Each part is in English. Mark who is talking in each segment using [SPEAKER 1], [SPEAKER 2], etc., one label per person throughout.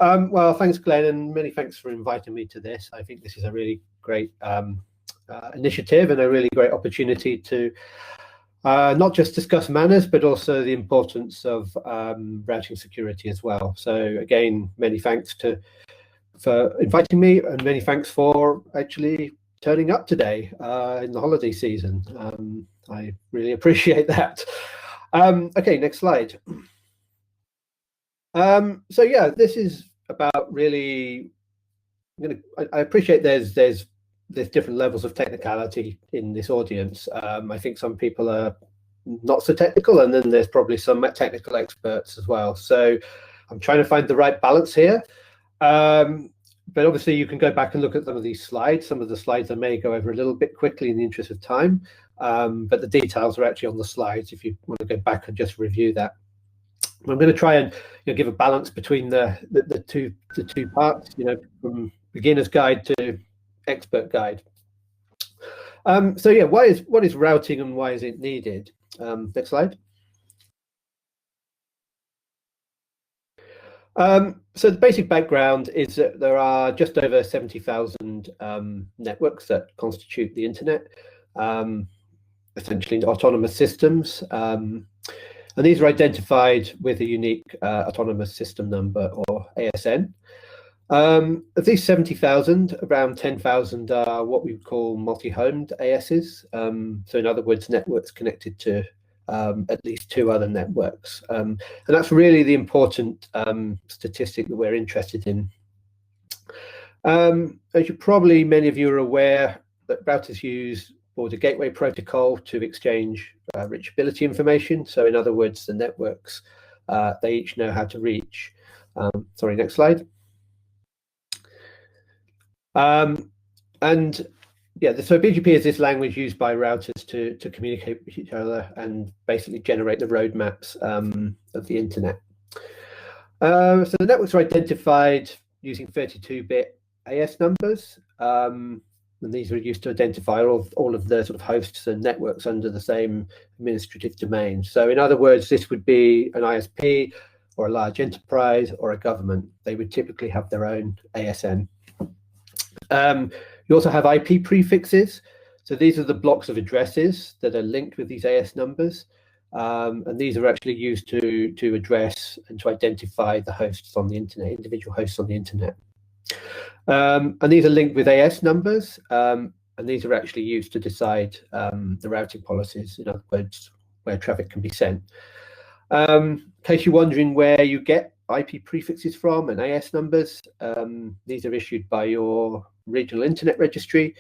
[SPEAKER 1] Well, thanks, Glenn, and many thanks for inviting me to this. I think this is a really great initiative and a really great opportunity to not just discuss MANRS, but also the importance of routing security as well. So again, many thanks for inviting me, and many thanks for actually turning up today in the holiday season. I really appreciate that. Okay, next slide. So yeah, this is about really, I appreciate there's different levels of technicality in this audience. I think some people are not so technical, and then there's probably some technical experts as well. So I'm trying to find the right balance here. But obviously you can go back and look at some of these slides. Some of the slides I may go over a little bit quickly in the interest of time, but the details are actually on the slides if you want to go back and just review that. I'm going to try and give a balance between the two parts, from beginner's guide to expert guide. So yeah, what is routing and why is it needed? Next slide. So the basic background is that there are just over 70,000 networks that constitute the internet, essentially autonomous systems. And these are identified with a unique autonomous system number, or ASN. Of these 70,000, around 10,000 are what we would call multi-homed ASs. So in other words, networks connected to at least two other networks. And that's really the important statistic that we're interested in. As many of you are aware, that routers use Border Gateway Protocol to exchange reachability information. So in other words, the networks, they each know how to reach. Sorry, next slide. And yeah, so BGP is this language used by routers to communicate with each other and basically generate the roadmaps of the internet. So the networks are identified using 32-bit AS numbers. And these are used to identify all of the sort of hosts and networks under the same administrative domain. So in other words, this would be an ISP or a large enterprise or a government. They would typically have their own ASN. You also have IP prefixes. So these are the blocks of addresses that are linked with these AS numbers. And these are actually used to address and to identify the hosts on the internet, individual hosts on the internet. And these are linked with AS numbers, and these are actually used to decide the routing policies, in other words, where traffic can be sent. In case you're wondering where you get IP prefixes from and AS numbers, these are issued by your regional internet registry.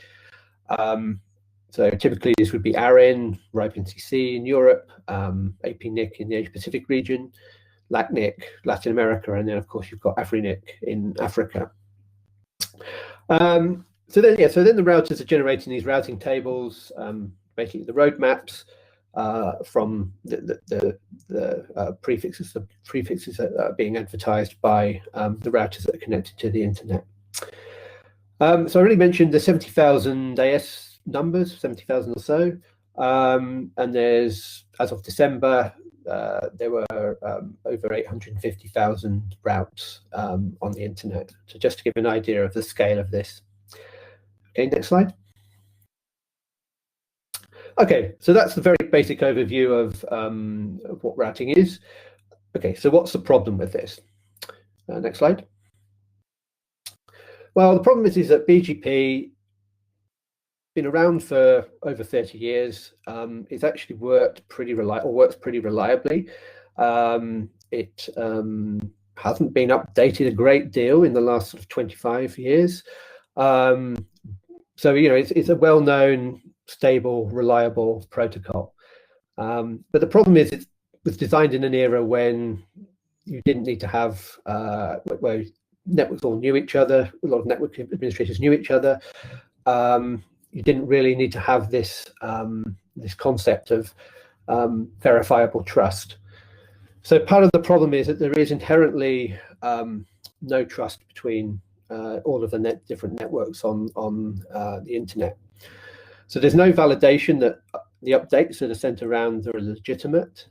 [SPEAKER 1] So typically this would be ARIN, RIPE-NCC in Europe, APNIC in the Asia-Pacific region, LACNIC, Latin America, and then of course you've got AFRINIC in Africa. So then the routers are generating these routing tables, basically the roadmaps from the prefixes. The prefixes that are being advertised by the routers that are connected to the internet. So I already mentioned the 70,000 AS numbers, 70,000 or so, and there's, as of December, there were over 850,000 routes on the internet. So just to give an idea of the scale of this. Okay, next slide. Okay, so that's the very basic overview of what routing is. Okay, so what's the problem with this? Next slide. Well, the problem is that BGP been around for over 30 years. It's actually works pretty reliably. It hasn't been updated a great deal in the last sort of 25 years. So it's a well-known, stable, reliable protocol. But the problem is it was designed in an era when you didn't need to have where networks all knew each other. A lot of network administrators knew each other. You didn't really need to have this this concept of verifiable trust. So part of the problem is that there is inherently no trust between all of the different networks on the internet. So there's no validation that the updates that are sent around are legitimate.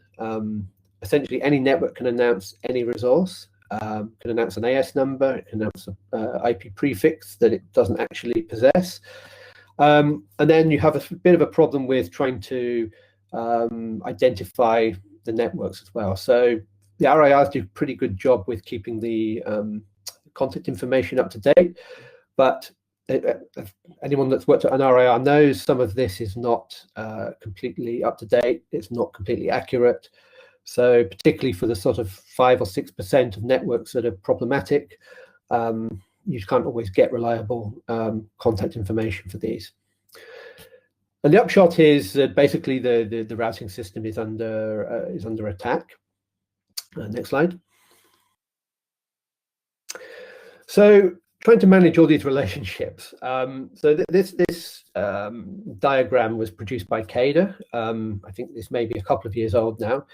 [SPEAKER 1] Essentially, any network can announce any resource, can announce an AS number, it can announce an IP prefix that it doesn't actually possess. And then you have a bit of a problem with trying to identify the networks as well. So the RIRs do a pretty good job with keeping the contact information up to date, but anyone that's worked at an RIR knows some of this is not completely up to date. It's not completely accurate. So particularly for the sort of 5 or 6% of networks that are problematic, you can't always get reliable contact information for these. And the upshot is that basically the routing system is under attack. Next slide. So trying to manage all these relationships. So this diagram was produced by CADA. I think this may be a couple of years old now,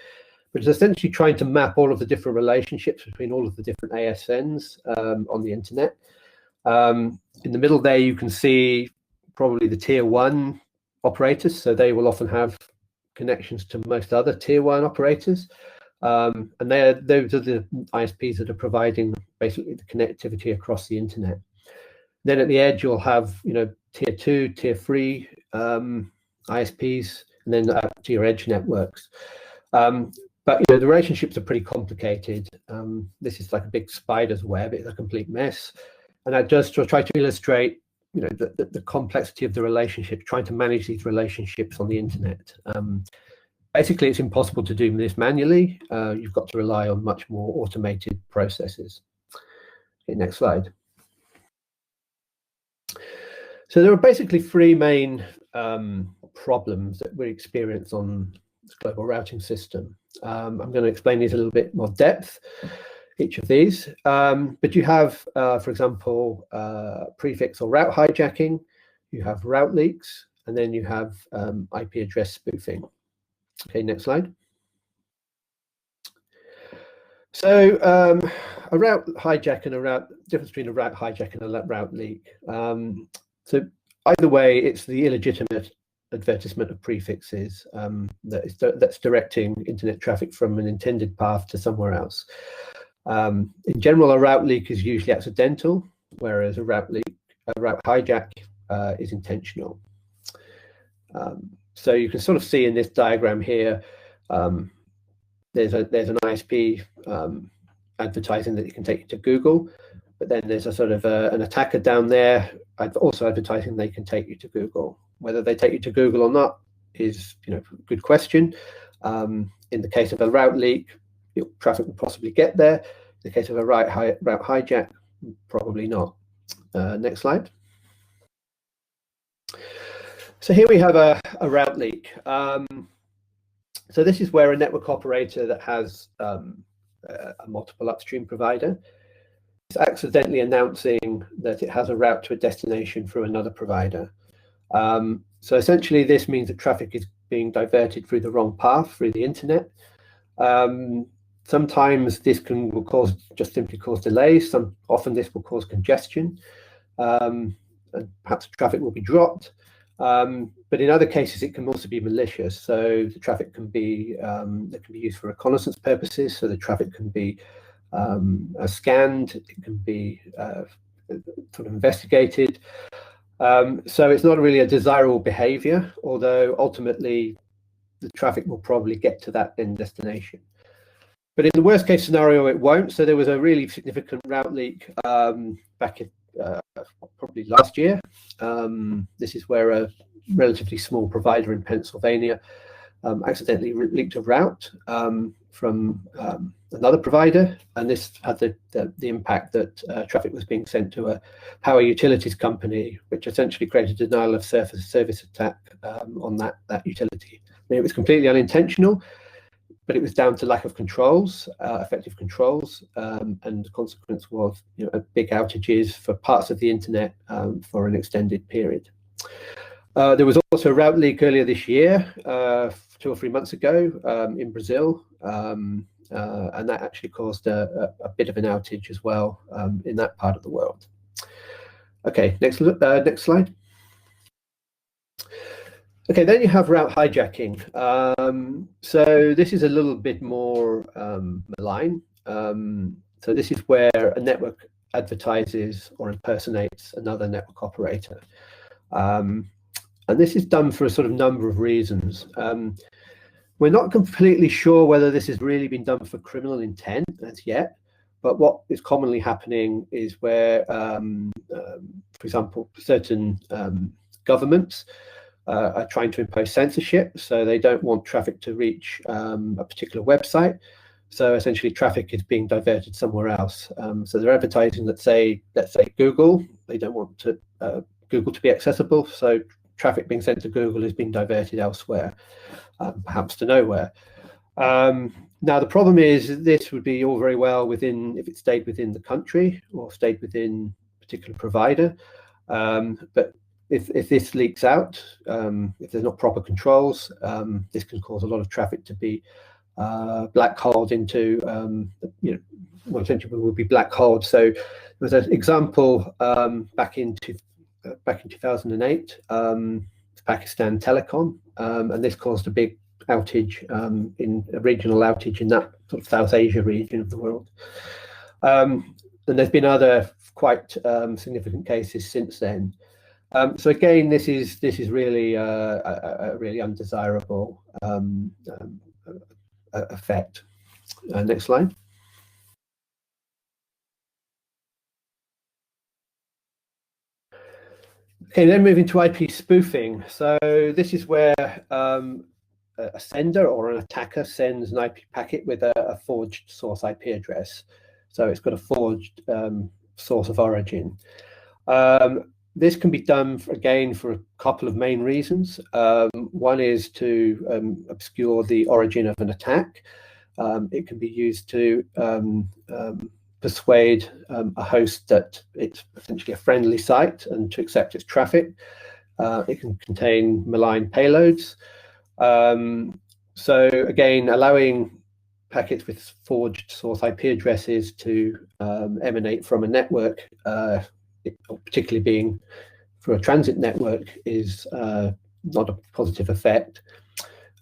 [SPEAKER 1] but it's essentially trying to map all of the different relationships between all of the different ASNs on the internet. In the middle there, you can see probably the tier 1 operators. So they will often have connections to most other tier 1 operators. And those are the ISPs that are providing basically the connectivity across the internet. Then at the edge, you'll have, tier 2, tier 3 ISPs, and then to your edge networks. But the relationships are pretty complicated. This is like a big spider's web. It's a complete mess. And I just try to illustrate, the complexity of the relationship, trying to manage these relationships on the internet. Basically, it's impossible to do this manually. You've got to rely on much more automated processes. Okay, next slide. So there are basically 3 main problems that we experience on this global routing system. I'm going to explain these a little bit more depth, each of these. But you have, for example, prefix or route hijacking, you have route leaks, and then you have IP address spoofing. Okay, next slide. So a route hijack and difference between a route hijack and a route leak. So either way, it's the illegitimate advertisement of prefixes that's directing internet traffic from an intended path to somewhere else. In general, a route leak is usually accidental, whereas a route hijack is intentional. So you can sort of see in this diagram here, there's an ISP advertising that you can take you to Google, but then there's a sort of an attacker down there also advertising they can take you to Google. Whether they take you to Google or not is a good question. In the case of a route leak, your traffic will possibly get there. In the case of a route hijack, probably not. Next slide. So here we have a route leak. So this is where a network operator that has a multiple upstream provider is accidentally announcing that it has a route to a destination through another provider. So essentially, this means that traffic is being diverted through the wrong path through the internet. Sometimes this will simply cause delays. Often this will cause congestion, and perhaps traffic will be dropped. But in other cases, it can also be malicious. So the traffic can be used for reconnaissance purposes. So the traffic can be scanned. It can be sort of investigated. So it's not really a desirable behavior, although ultimately the traffic will probably get to that end destination. But in the worst case scenario, it won't. So there was a really significant route leak back in probably last year. This is where a relatively small provider in Pennsylvania accidentally leaked a route from another provider, and this had the impact that traffic was being sent to a power utilities company, which essentially created a denial of service attack on that utility. I mean, it was completely unintentional, but it was down to lack of controls, effective controls, and the consequence was big outages for parts of the internet for an extended period. There was also a route leak earlier this year, 2 or 3 months ago, in Brazil, and that actually caused a bit of an outage as well in that part of the world. Okay, next slide. Okay, then you have route hijacking. So this is a little bit more malign. So this is where a network advertises or impersonates another network operator. And this is done for a sort of number of reasons. We're not completely sure whether this has really been done for criminal intent as yet, but what is commonly happening is where, for example, certain governments are trying to impose censorship, so they don't want traffic to reach a particular website. So essentially, traffic is being diverted somewhere else. So they're advertising that let's say Google. They don't want Google to be accessible, so traffic being sent to Google is being diverted elsewhere, perhaps to nowhere. Now the problem is this would be all very well if it stayed within the country or stayed within a particular provider, but if this leaks out, if there's not proper controls, this can cause a lot of traffic to be black-holed into, well, essentially will be black-holed. So there was an example back in 2008, Pakistan Telecom, and this caused a big outage, a regional outage in that sort of South Asia region of the world. And there's been other quite significant cases since then. So again, this is really a really undesirable effect. Next slide. Okay, then moving to IP spoofing. So this is where a sender or an attacker sends an IP packet with a forged source IP address. So it's got a forged source of origin. This can be done, again, for a couple of main reasons. One is to obscure the origin of an attack. It can be used to persuade a host that it's essentially a friendly site and to accept its traffic. It can contain malign payloads. So again, allowing packets with forged source IP addresses to emanate from a network, particularly being for a transit network, is not a positive effect.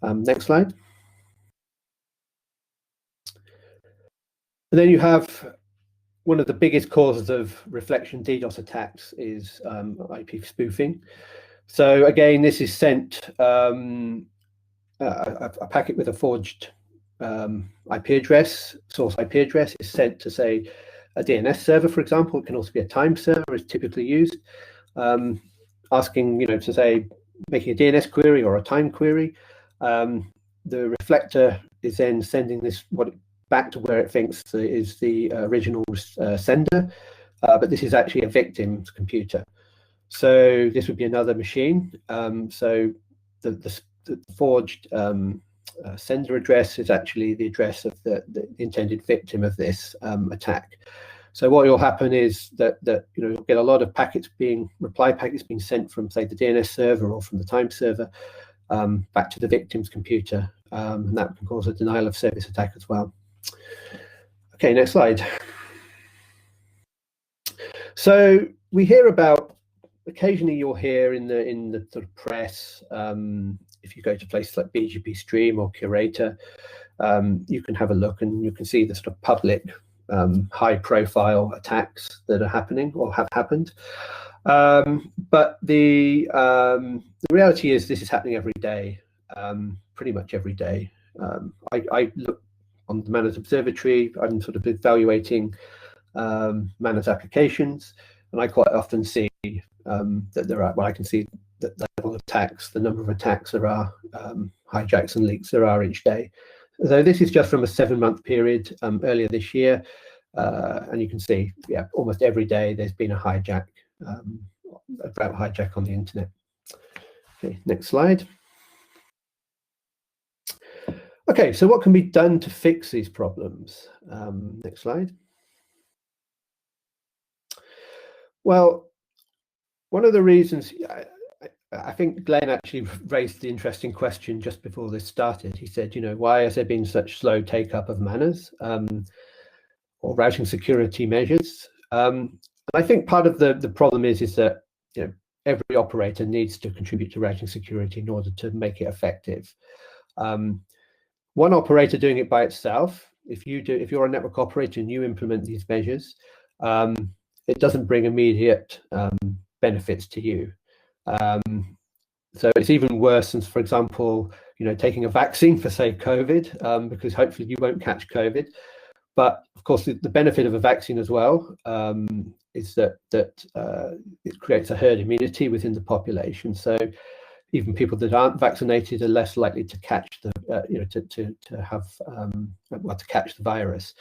[SPEAKER 1] Next slide. And then you have one of the biggest causes of reflection DDoS attacks is IP spoofing. So again, this is sent, a packet with a forged IP address, source IP address, is sent to, say, a DNS server, for example. It can also be a time server, is typically used, asking, to say, making a DNS query or a time query. The reflector is then sending this back to where it thinks is the original sender, but this is actually a victim's computer. So this would be another machine. So the forged sender address is actually the address of the intended victim of this attack. So what will happen is that you'll get a lot of reply packets being sent from, say, the DNS server or from the time server back to the victim's computer, and that can cause a denial of service attack as well. Okay, next slide. So we hear about, occasionally you'll hear in the sort of press, if you go to places like BGP Stream or Curator, you can have a look and you can see the sort of public high-profile attacks that are happening or have happened. But the reality is this is happening every day, pretty much every day. I look on the MANRS Observatory. I'm sort of evaluating MANRS applications, and I quite often see that there are, well, I can see the level of attacks, the number of attacks there are, hijacks and leaks there are each day. So this is just from a 7-month period earlier this year, and you can see, yeah, almost every day there's been a hijack, about hijack on the internet. Okay, next slide. Okay, so what can be done to fix these problems? Next slide. Well, one of the reasons, I think Glenn actually raised the interesting question just before this started. He said, why has there been such slow take-up of MANRS or routing security measures? And I think part of the problem is that every operator needs to contribute to routing security in order to make it effective. One operator doing it by itself if you're a network operator and you implement these measures, it doesn't bring immediate benefits to you. So it's even worse than, for example, taking a vaccine for, say, COVID, because hopefully you won't catch COVID. But of course, the benefit of a vaccine as well is that it creates a herd immunity within the population. So even people that aren't vaccinated are less likely to catch to catch the virus.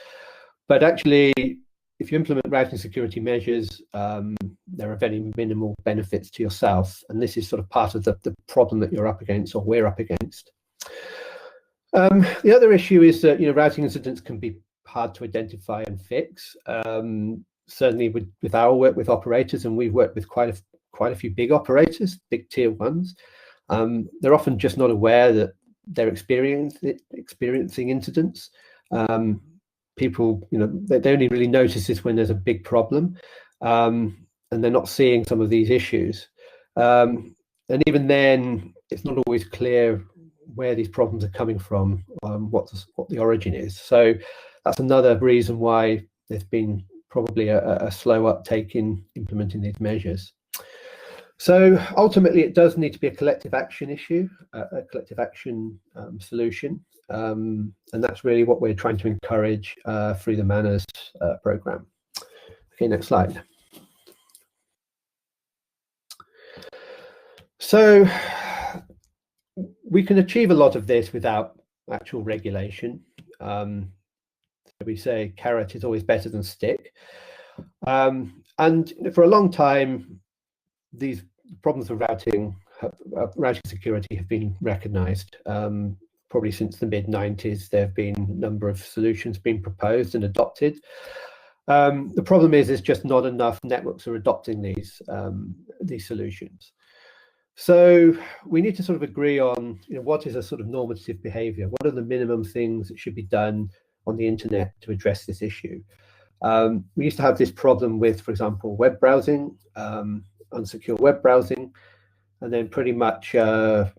[SPEAKER 1] But actually, if you implement routing security measures, there are very minimal benefits to yourself, and this is sort of part of the problem that you're up against, or we're up against. The other issue is that routing incidents can be hard to identify and fix. Certainly with our work with operators, and we've worked with quite a few big operators, big tier ones. They're often just not aware that they're experiencing incidents. People, they only really notice this when there's a big problem, and they're not seeing some of these issues. And even then, it's not always clear where these problems are coming from, what the origin is. So that's another reason why there's been probably a slow uptake in implementing these measures. So ultimately, it does need to be a collective action issue, a collective action solution, and that's really what we're trying to encourage through the MANRS program. Okay, next slide. So we can achieve a lot of this without actual regulation. We say carrot is always better than stick. And for a long time, these problems of routing security have been recognized. Probably since the mid-90s, there have been a number of solutions being proposed and adopted. The problem is just not enough networks are adopting these solutions. So we need to sort of agree on what is a sort of normative behavior. What are the minimum things that should be done on the internet to address this issue? We used to have this problem with, for example, web browsing, unsecure web browsing, and then pretty much a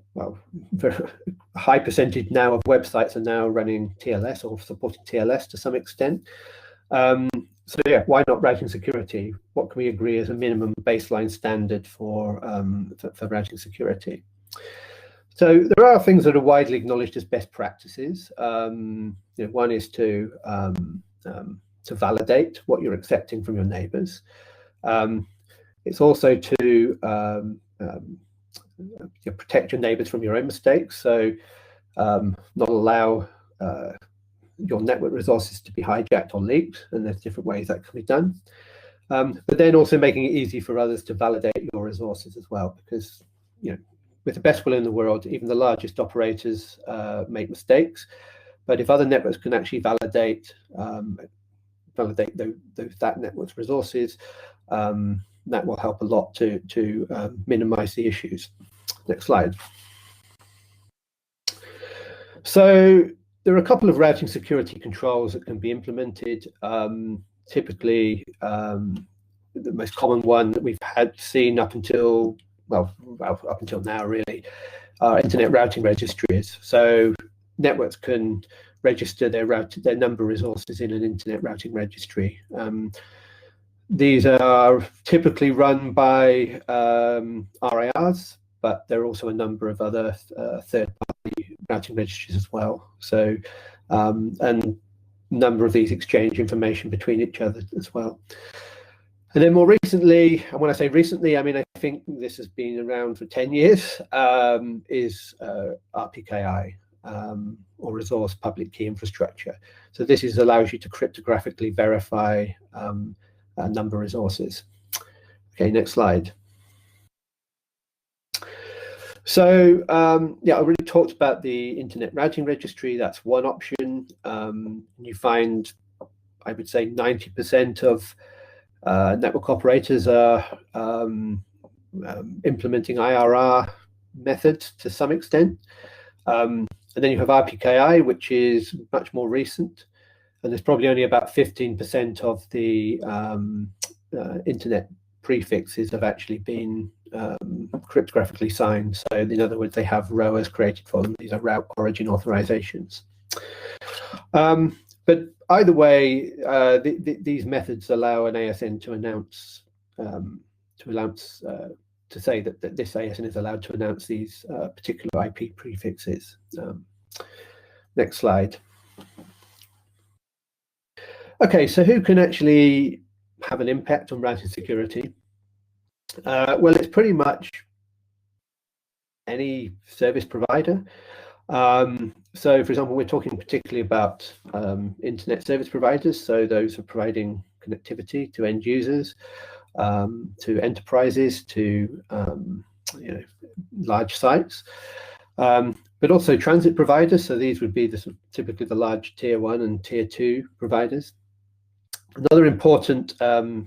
[SPEAKER 1] high percentage now of websites are now running TLS or supporting TLS to some extent. So yeah, why not routing security? What can we agree as a minimum baseline standard for routing security? So there are things that are widely acknowledged as best practices. One is to validate what you're accepting from your neighbors. It's also to protect your neighbors from your own mistakes. So not allow your network resources to be hijacked or leaked, and there's different ways that can be done. But then also making it easy for others to validate your resources as well, because with the best will in the world, even the largest operators make mistakes. But if other networks can actually validate that network's resources, that will help a lot to minimize the issues. Next slide. So there are a couple of routing security controls that can be implemented. Typically, the most common one that we've seen up until now really are internet routing registries. So networks can register their number resources in an internet routing registry. These are typically run by RIRs, but there are also a number of other third-party routing registries as well. So, and a number of these exchange information between each other as well. And then more recently, and when I say recently, I mean, I think this has been around for 10 years, is RPKI, or Resource Public Key Infrastructure. So this allows you to cryptographically verify number resources. Okay, next slide. So yeah, I already talked about the Internet Routing Registry. That's one option. You find, I would say, 90% of network operators are implementing IRR methods to some extent. And then you have RPKI, which is much more recent. And there's probably only about 15% of the internet prefixes have actually been cryptographically signed. So in other words, they have ROAs created for them. These are route origin authorizations. But either way, these methods allow an ASN to announce, to say that this ASN is allowed to announce these particular IP prefixes. Next slide. Okay, so who can actually have an impact on routing security? Well, it's pretty much any service provider. So, for example, we're talking particularly about internet service providers. So those are providing connectivity to end users, to enterprises, to large sites, but also transit providers. So these would be typically the large tier 1 and tier 2 providers. Another important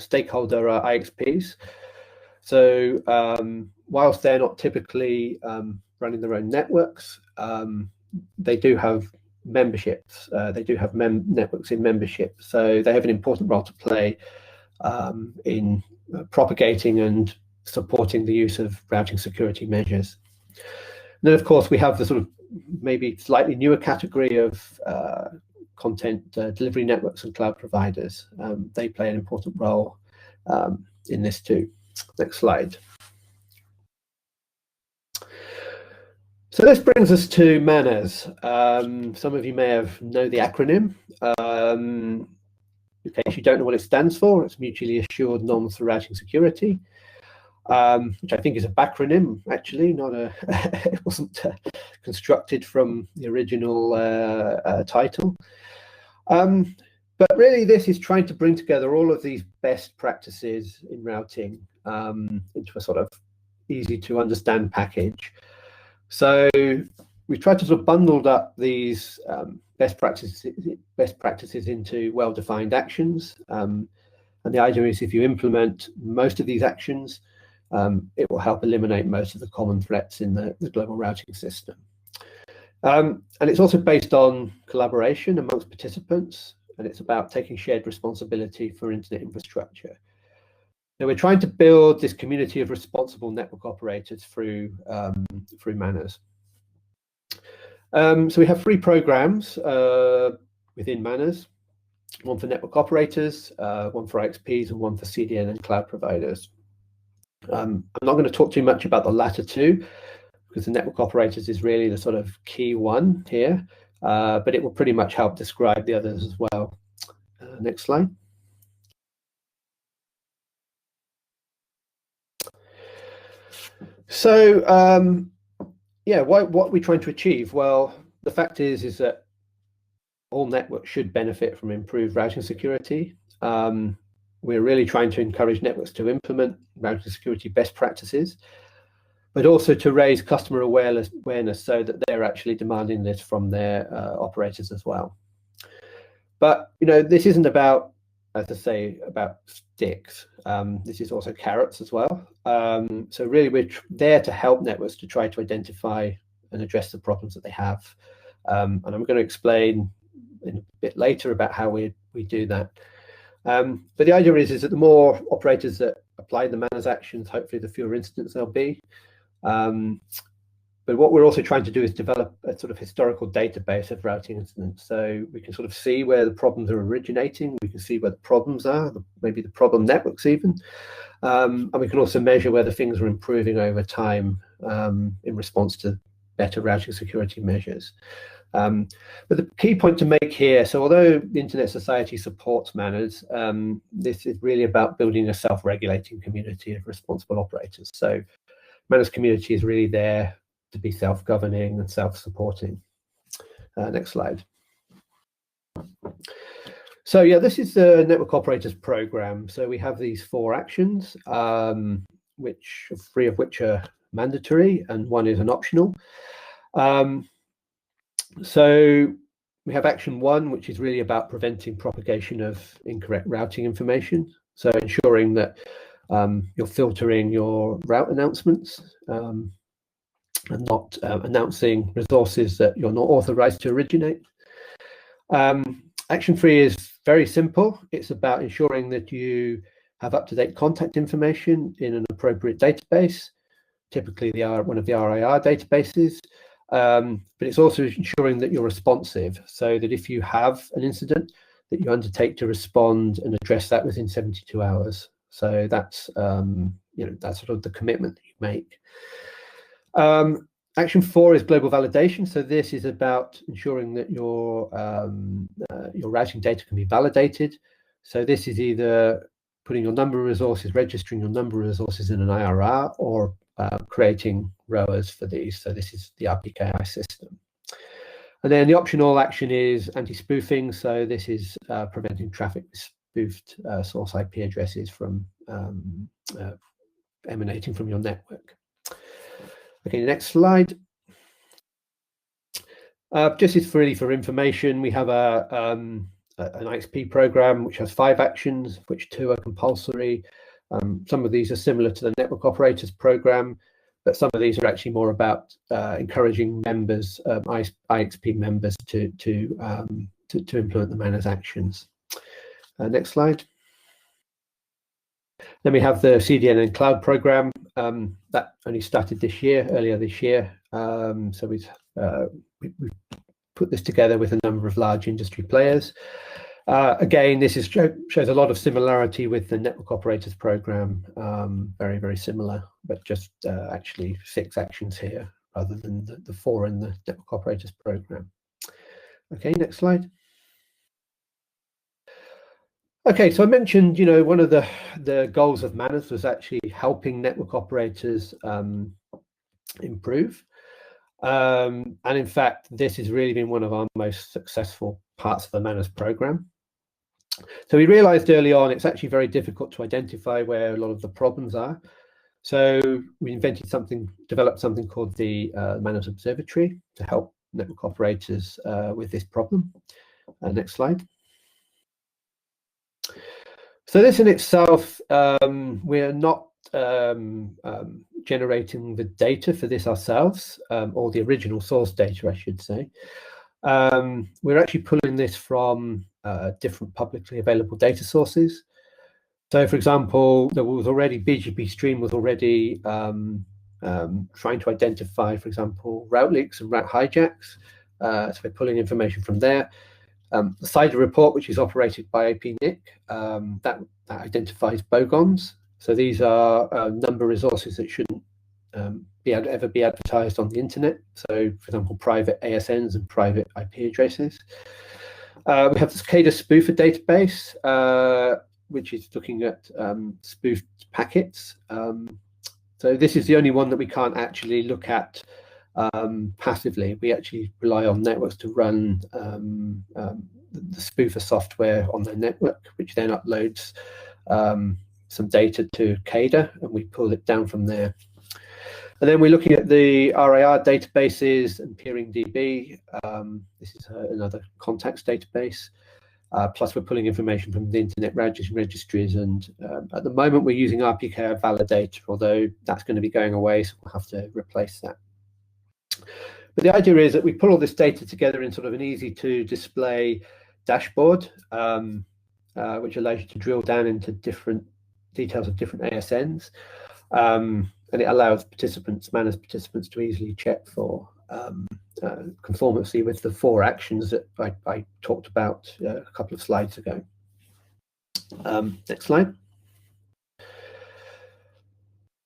[SPEAKER 1] stakeholder are IXPs. So whilst they're not typically running their own networks, they do have memberships. They do have networks in membership. So they have an important role to play in propagating and supporting the use of routing security measures. And then, of course, we have the sort of maybe slightly newer category of content delivery networks and cloud providers. They play an important role in this too. Next slide. So this brings us to MANRS. Some of you may know the acronym. In case you don't know what it stands for, it's Mutually Assured Norms for Routing Security, which I think is a backronym, actually, not a. It wasn't constructed from the original title. But really, this is trying to bring together all of these best practices in routing into a sort of easy to understand package. So we've tried to sort of bundled up these best practices into well-defined actions. And the idea is if you implement most of these actions, it will help eliminate most of the common threats in the global routing system. And it's also based on collaboration amongst participants, and it's about taking shared responsibility for internet infrastructure. Now, we're trying to build this community of responsible network operators through MANRS. So we have 3 programs within MANRS, one for network operators, one for IXPs, and one for CDN and cloud providers. I'm not going to talk too much about the latter 2, because the network operators is really the sort of key one here, but it will pretty much help describe the others as well. Next slide. So, what are we trying to achieve? Well, the fact is that all networks should benefit from improved routing security. We're really trying to encourage networks to implement routing security best practices, but also to raise customer awareness so that they're actually demanding this from their operators as well. But, this isn't about, as I say, about sticks. This is also carrots as well. So really, we're there to help networks to try to identify and address the problems that they have. And I'm going to explain in a bit later about how we do that. But the idea is that the more operators that apply the MANRS actions, hopefully the fewer incidents there'll be. But what we're also trying to do is develop a sort of historical database of routing incidents. So we can sort of see where the problems are originating. We can see where the problems are, maybe the problem networks even. And we can also measure whether things are improving over time in response to better routing security measures. But the key point to make here, so although the Internet Society supports MANRS, this is really about building a self-regulating community of responsible operators. So MANRS community is really there to be self-governing and self-supporting. Next slide. So this is the Network Operators Program. So we have these 4 actions, which 3 of which are mandatory and 1 is an optional. So we have action 1, which is really about preventing propagation of incorrect routing information. So ensuring that you're filtering your route announcements and not announcing resources that you're not authorized to originate. Action 3 is very simple. It's about ensuring that you have up-to-date contact information in an appropriate database, typically one of the RIR databases, but it's also ensuring that you're responsive, so that if you have an incident, that you undertake to respond and address that within 72 hours. So that's that's sort of the commitment that you make. Action 4 is global validation. So this is about ensuring that your routing data can be validated. So this is either putting your number of resources, registering your number of resources in an IRR, or creating ROAs for these. So this is the RPKI system. And then the optional action is anti-spoofing. So this is preventing traffic with spoofed source IP addresses from emanating from your network. Okay, next slide. Just is really for information. We have an ISP program which has 5 actions, which 2 are compulsory. Some of these are similar to the network operators program, but some of these are actually more about encouraging members, IXP members, to implement the MANRS actions. Next slide. Then we have the Cdn Cloud Program that only started earlier this year. So we've put this together with a number of large industry players. Again, this shows a lot of similarity with the network operators program. Very, very similar, but just actually 6 actions here rather than the 4 in the network operators program. Okay, next slide. Okay, so I mentioned, one of the goals of MANRS was actually helping network operators improve. And in fact, this has really been one of our most successful parts of the MANRS program. So we realized early on it's actually very difficult to identify where a lot of the problems are. So we developed something called the MANRS Observatory to help network operators with this problem. Next slide. So this in itself, we're not generating the data for this ourselves, or the original source data, I should say. We're actually pulling this from different publicly available data sources. So, for example, BGP Stream was already trying to identify, for example, route leaks and route hijacks. So we're pulling information from there. The CIDR report, which is operated by APNIC, that identifies bogons. So these are number of resources that shouldn't ever be advertised on the internet. So, for example, private ASNs and private IP addresses. We have the Cdn Spoofer database, which is looking at spoofed packets. So this is the only one that we can't actually look at passively. We actually rely on networks to run the spoofer software on their network, which then uploads some data to CADA, and we pull it down from there. And then we're looking at the RAR databases and Peering DB. This is another contacts database. Plus, we're pulling information from the internet registries, and at the moment we're using RPKI Validator, although that's going to be going away, so we'll have to replace that. But the idea is that we put all this data together in sort of an easy to display dashboard, which allows you to drill down into different details of different ASNs. And it allows MANRS participants to easily check for conformancy with the 4 actions that I talked about a couple of slides ago. Next slide.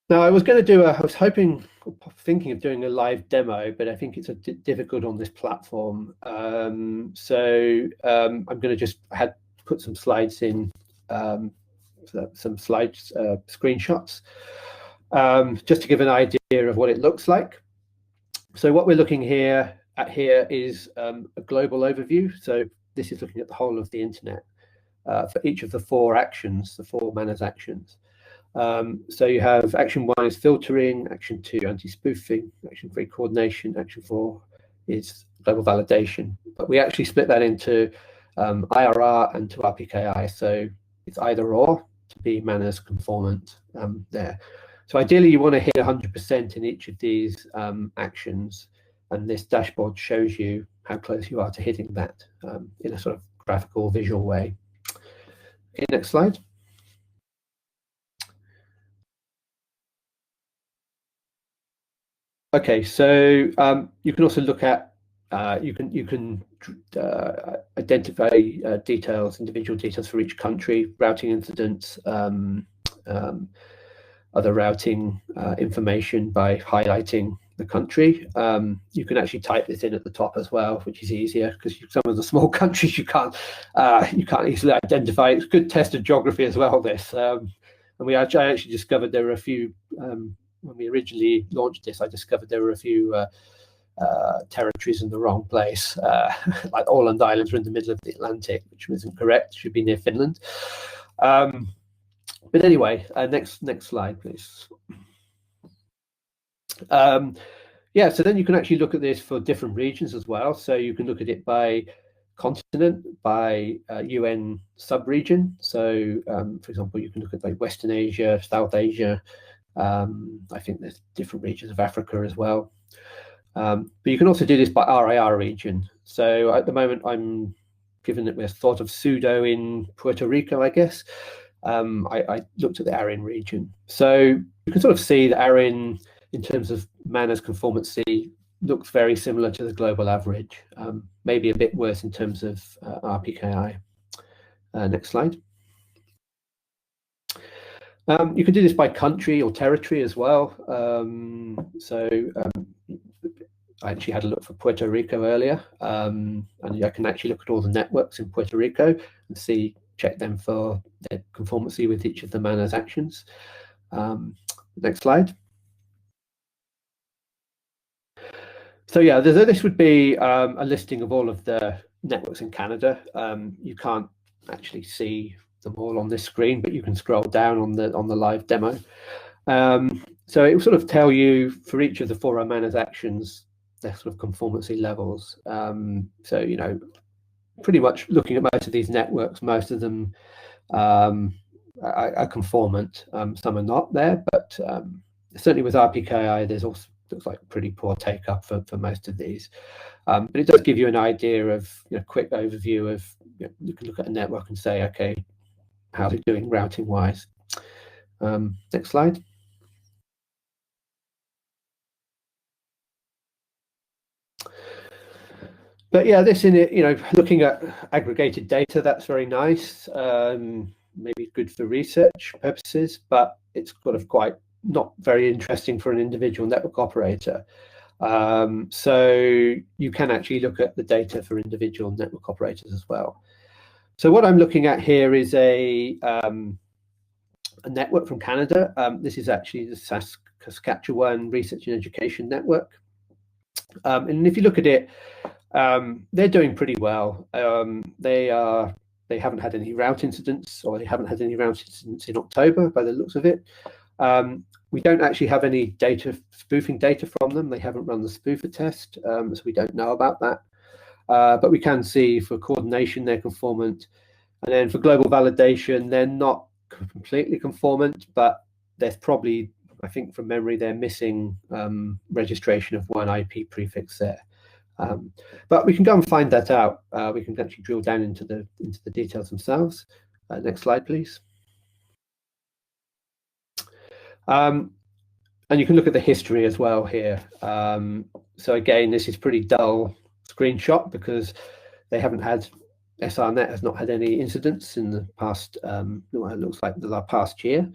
[SPEAKER 1] Now, I was thinking of doing a live demo, but I think it's difficult on this platform. So I'm going to put some slides in, screenshots, just to give an idea of what it looks like. So what we're looking at here is a global overview. So this is looking at the whole of the internet for each of the 4 actions, the 4 MANRS actions. So you have action 1 is filtering, action 2 anti-spoofing, action 3 coordination, action 4 is global validation. But we actually split that into IRR and to RPKI. So it's either or to be MANRS conformant there. So ideally, you want to hit 100% in each of these actions, and this dashboard shows you how close you are to hitting that in a sort of graphical, visual way. Okay, next slide. Okay, so you can also look at you can identify individual details for each country, routing incidents, other routing information by highlighting the country. You can actually type this in at the top as well, which is easier because some of the small countries you can't easily identify. It's a good test of geography as well. This and I actually discovered there were a few when we originally launched this. I discovered there were a few territories in the wrong place. Like Åland Islands were in the middle of the Atlantic, which wasn't correct. It should be near Finland. But anyway, next slide, please. Yeah, so then you can actually look at this for different regions as well. So you can look at it by continent, by UN sub-region. So, for example, you can look at like Western Asia, South Asia. I think there's different regions of Africa as well. But you can also do this by RIR region. So at the moment, I'm given that we're thought of pseudo in Puerto Rico, I guess. I looked at the ARIN region. So you can sort of see that ARIN, in terms of MANRS conformancy, looks very similar to the global average, maybe a bit worse in terms of RPKI. Next slide. You can do this by country or territory as well. I actually had a look for Puerto Rico earlier, and I can actually look at all the networks in Puerto Rico and check them for their conformancy with each of the MANRS actions. Next slide. So yeah, this would be a listing of all of the networks in Canada. You can't actually see them all on this screen, but you can scroll down on the live demo. So it will sort of tell you for each of the 4 MANRS actions their sort of conformancy levels. So pretty much looking at most of these networks, most of them are conformant. Some are not there, but certainly with RPKI, there's also looks like pretty poor take up for most of these. But it does give you an idea of quick overview of you can look at a network and say, okay, how's it doing routing wise? Next slide. But yeah, this in it, looking at aggregated data, that's very nice. Maybe good for research purposes, but it's kind of quite not very interesting for an individual network operator. So you can actually look at the data for individual network operators as well. So what I'm looking at here is a network from Canada. This is actually the Saskatchewan Research and Education Network. And if you look at it, they're doing pretty well. They haven't had any route incidents, or they haven't had any route incidents in October by the looks of it. We don't actually have any spoofing data from them. They haven't run the spoofer test, so we don't know about that. But we can see for coordination they're conformant, and then for global validation they're not completely conformant, but there's probably, I think from memory, they're missing registration of one IP prefix there. But we can go and find that out. We can actually drill down into the details themselves. Next slide, please. And you can look at the history as well here. So again, this is pretty dull screenshot because they haven't had, SRNet has not had any incidents in the past, it looks like the past year.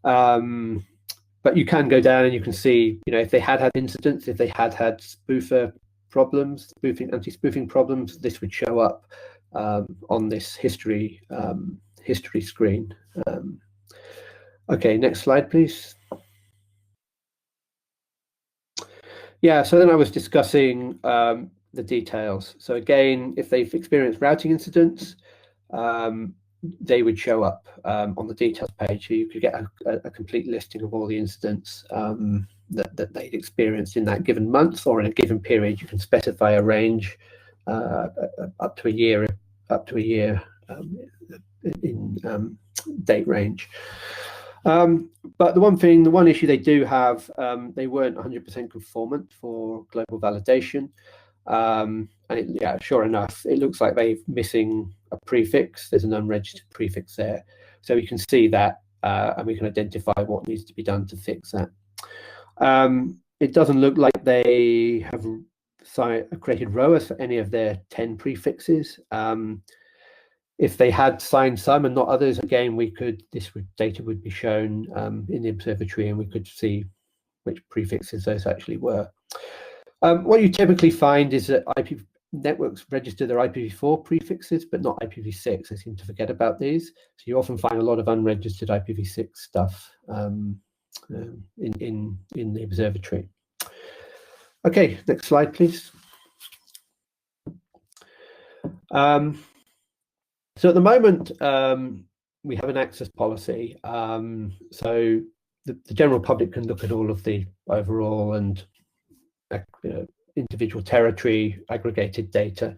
[SPEAKER 1] But you can go down and you can see, if they had incidents, if they had spoofer problems, anti-spoofing problems, this would show up on this history screen. Okay, next slide, please. Yeah, so then I was discussing the details. So again, if they've experienced routing incidents, they would show up on the details page. So you could get a complete listing of all the incidents that they'd experienced in that given month or in a given period. You can specify a range up to a year in date range. But the one issue they do have, they weren't 100% conformant for global validation. And sure enough, it looks like they're missing a prefix. There's an unregistered prefix there. So we can see that and we can identify what needs to be done to fix that. It doesn't look like they have created ROAs for any of their 10 prefixes. If they had signed some and not others, again, data would be shown in the observatory, and we could see which prefixes those actually were. What you typically find is that IP networks register their IPv4 prefixes, but not IPv6. They seem to forget about these. So you often find a lot of unregistered IPv6 stuff in the observatory. Okay, next slide, please. So at the moment, we have an access policy. So the general public can look at all of the overall and individual territory aggregated data.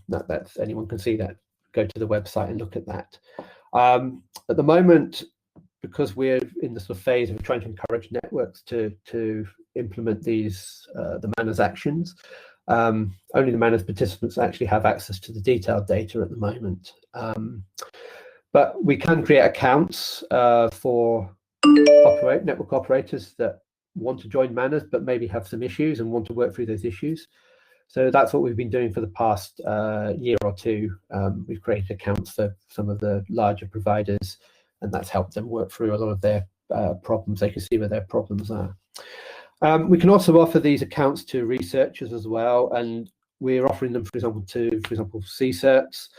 [SPEAKER 1] That's anyone can see that. Go to the website and look at that. At the moment, because we're in the sort of phase of trying to encourage networks to implement these the MANRS actions, only the MANRS participants actually have access to the detailed data at the moment. But we can create accounts for network operators that want to join MANRS but maybe have some issues and want to work through those issues. So that's what we've been doing for the past year or two. We've created accounts for some of the larger providers, and that's helped them work through a lot of their problems. They can see where their problems are. We can also offer these accounts to researchers as well, and we're offering them, for example, CSERTs,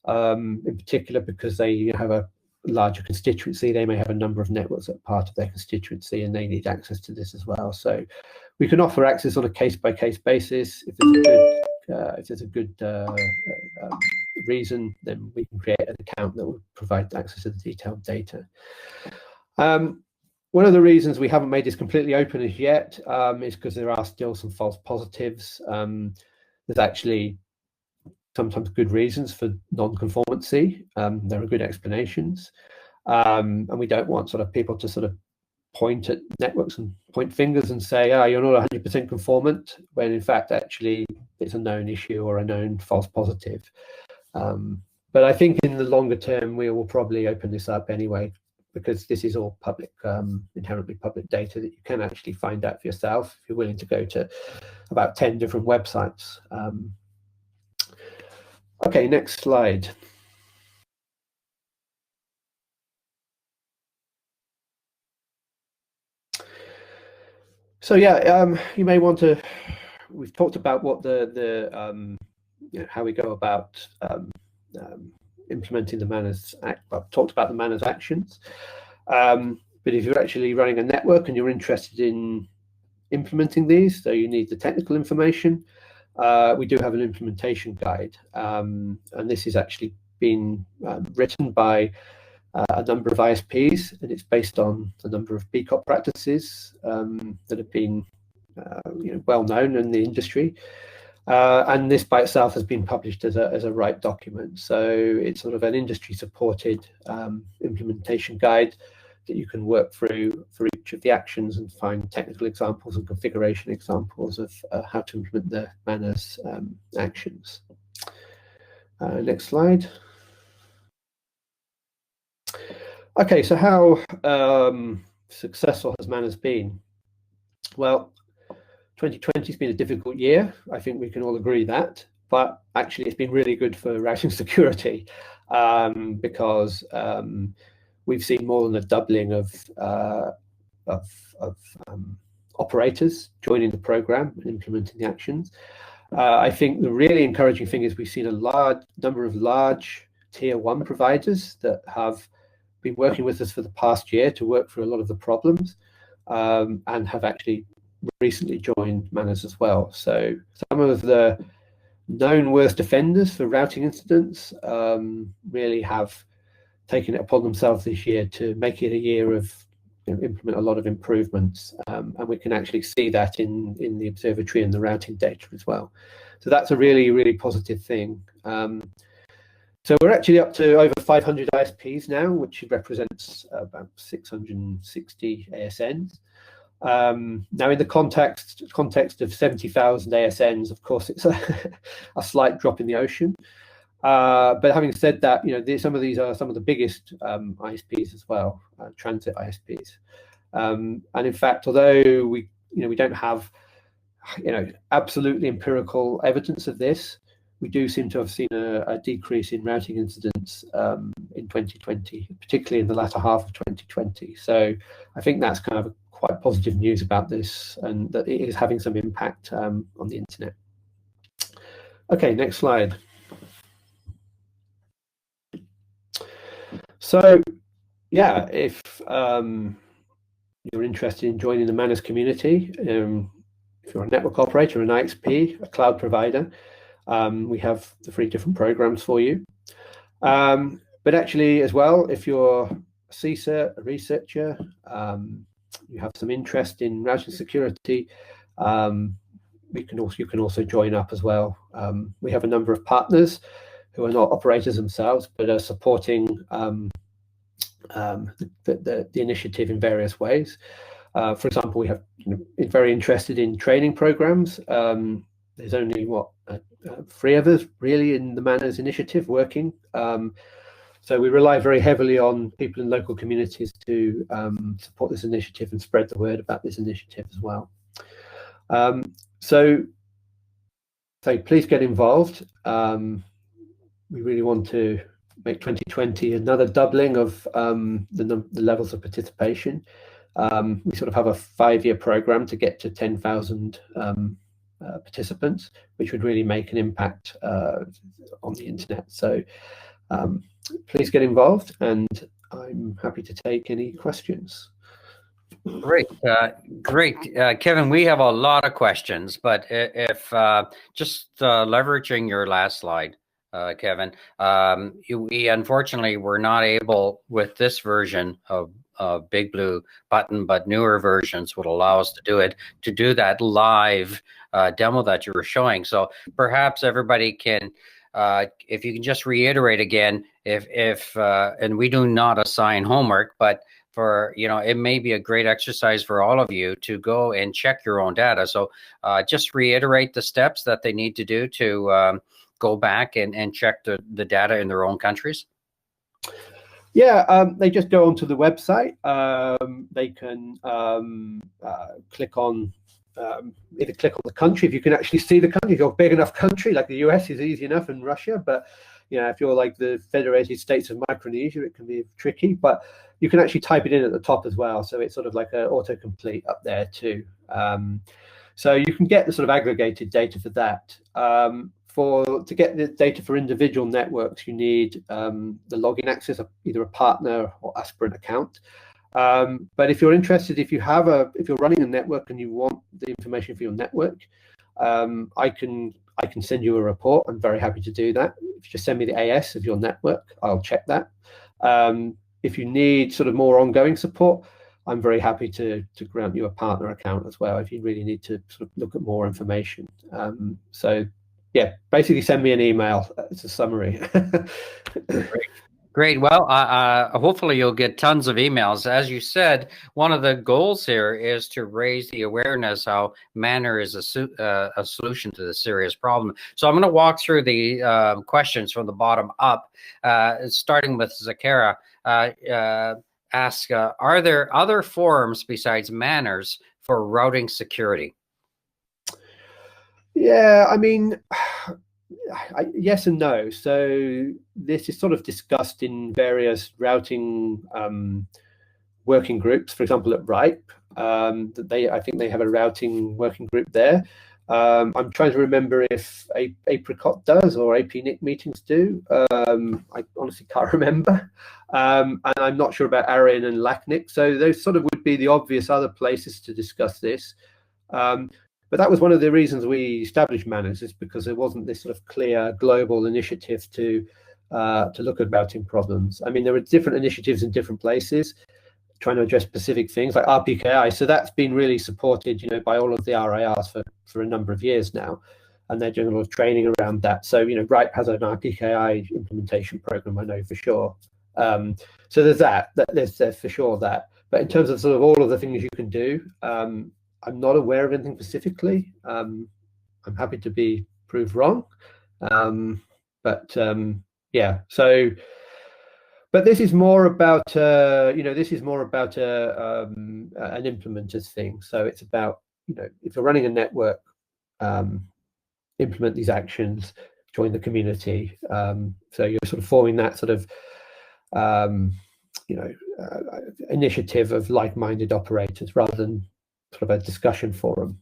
[SPEAKER 1] in particular because they have a larger constituency. They may have a number of networks that are part of their constituency, and they need access to this as well. So we can offer access on a case-by-case basis. If there's a good reason, then we can create an account that will provide access to the detailed data. One of the reasons we haven't made this completely open as yet is because there are still some false positives. There's actually sometimes good reasons for non-conformancy. There are good explanations, and we don't want sort of people to sort of point at networks and point fingers and say, "Oh, you're not 100% conformant," when in fact actually it's a known issue or a known false positive. But I think in the longer term we will probably open this up anyway, because this is all public, inherently public data that you can actually find out for yourself if you're willing to go to about 10 different websites. Okay, next slide. So yeah, you may want to. We've talked about what how we go about implementing the MANRS Act. Well, talked about the MANRS actions. But if you're actually running a network and you're interested in implementing these, so you need the technical information, we do have an implementation guide, and this has actually been written by a number of ISPs, and it's based on a number of BCOP practices that have been well known in the industry. And this by itself has been published as a right document. So it's sort of an industry-supported implementation guide that you can work through for each of the actions and find technical examples and configuration examples of how to implement the MANRS actions. Next slide. Okay, so how successful has MANRS been? Well, 2020 has been a difficult year. I think we can all agree that, but actually it's been really good for routing security because we've seen more than a doubling of operators joining the program and implementing the actions. I think the really encouraging thing is we've seen a large number of large tier 1 providers that have been working with us for the past year to work through a lot of the problems and have actually recently joined MANRS as well. So some of the known worst offenders for routing incidents really have taken it upon themselves this year to make it a year of implement a lot of improvements, and we can actually see that in the observatory and the routing data as well. So that's a really, really positive thing. So we're actually up to over 500 ISPs now, which represents about 660 ASNs. Now, in the context of 70,000 ASNs, of course, it's a slight drop in the ocean. But having said that, some of these are some of the biggest ISPs as well, transit ISPs. And in fact, although we don't have, absolutely empirical evidence of this. We do seem to have seen a decrease in routing incidents in 2020, particularly in the latter half of 2020. So I think that's kind of quite positive news about this, and that it is having some impact on the internet. Okay, next slide. So yeah, if you're interested in joining the MANRS community, if you're a network operator, an IXP, a cloud provider, we have the 3 different programs for you. But actually as well, if you're a CSER, a researcher, you have some interest in routing security, you can also join up as well. We have a number of partners who are not operators themselves, but are supporting the initiative in various ways. For example, we have very interested in training programs. There's only 3 of us really in the MANRS initiative working. So we rely very heavily on people in local communities to support this initiative and spread the word about this initiative as well. So please get involved. We really want to make 2020 another doubling of the levels of participation. We sort of have a 5-year program to get to 10,000 participants, which would really make an impact on the internet. So please get involved, and I'm happy to take any questions.
[SPEAKER 2] Great, Kevin, we have a lot of questions, but if just leveraging your last slide, Kevin, we unfortunately were not able with this version of Big Blue Button, but newer versions would allow us to do that live demo that you were showing. So perhaps everybody can, if you can just reiterate again, if and we do not assign homework, but for, it may be a great exercise for all of you to go and check your own data. So just reiterate the steps that they need to do to go back and check the data in their own countries.
[SPEAKER 1] Yeah, they just go onto the website. They can click on either click on the country, if you can actually see the country. If you're a big enough country, like the US is easy enough, and Russia, but if you're like the Federated States of Micronesia, it can be tricky, but you can actually type it in at the top as well. So it's sort of like an autocomplete up there too. So you can get the sort of aggregated data for that. To get the data for individual networks, you need the login access of either a partner or aspirant account. But if you're interested, if you're running a network and you want the information for your network, I can send you a report. I'm very happy to do that. If you just send me the AS of your network, I'll check that. If you need sort of more ongoing support, I'm very happy to grant you a partner account as well if you really need to sort of look at more information. So yeah, basically send me an email. It's a summary.
[SPEAKER 2] Great. Well, hopefully you'll get tons of emails. As you said, one of the goals here is to raise the awareness how MANRS is a solution to this serious problem. So I'm going to walk through the questions from the bottom up, starting with Zakara. Ask, are there other forums besides MANRS for routing security?
[SPEAKER 1] Yeah, I mean, yes and no. So this is sort of discussed in various routing working groups. For example, at RIPE, I think they have a routing working group there. I'm trying to remember if Apricot does or APNIC meetings do. I honestly can't remember. And I'm not sure about ARIN and LACNIC. So those sort of would be the obvious other places to discuss this. But that was one of the reasons we established MANRS, is because there wasn't this sort of clear global initiative to look at routing problems. I mean, there are different initiatives in different places trying to address specific things like RPKI. So that's been really supported, by all of the RIRs for a number of years now, and they're doing a lot of training around that. So, RIPE has an RPKI implementation program, I know for sure. So there's that. There's for sure that. But in terms of sort of all of the things you can do, I'm not aware of anything specifically. I'm happy to be proved wrong, yeah. So, but this is more about an implementers thing. So it's about if you're running a network, implement these actions, join the community. So you're sort of forming that sort of initiative of like-minded operators rather than sort of a discussion forum.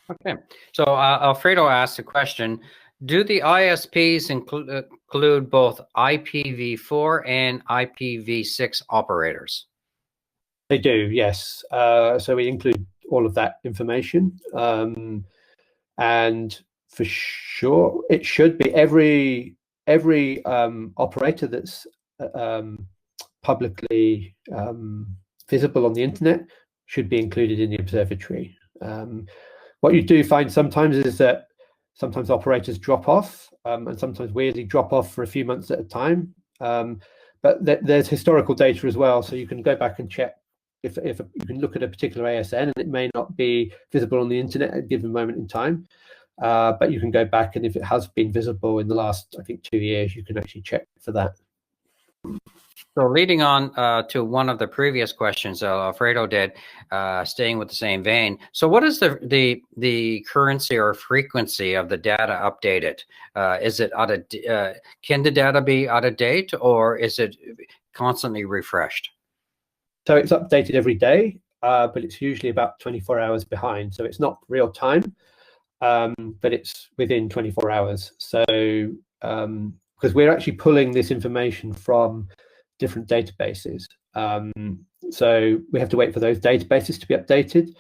[SPEAKER 2] Okay, so Alfredo asked a question: do the ISPs include both IPv4 and IPv6 operators?
[SPEAKER 1] They do, yes. So we include all of that information, and for sure, it should be every operator that's publicly visible on the internet should be included in the observatory. What you do find sometimes is that sometimes operators drop off, and sometimes weirdly drop off for a few months at a time. But there's historical data as well, so you can go back and check if you can look at a particular ASN and it may not be visible on the internet at a given moment in time. But you can go back, and if it has been visible in the last, I think, 2 years, you can actually check for that.
[SPEAKER 2] So leading on to one of the previous questions Alfredo did, staying with the same vein. So what is the currency or frequency of the data updated? Is it can the data be out of date, or is it constantly refreshed?
[SPEAKER 1] So it's updated every day, but it's usually about 24 hours behind. So it's not real time, but it's within 24 hours. So because we're actually pulling this information from different databases. So we have to wait for those databases to be updated.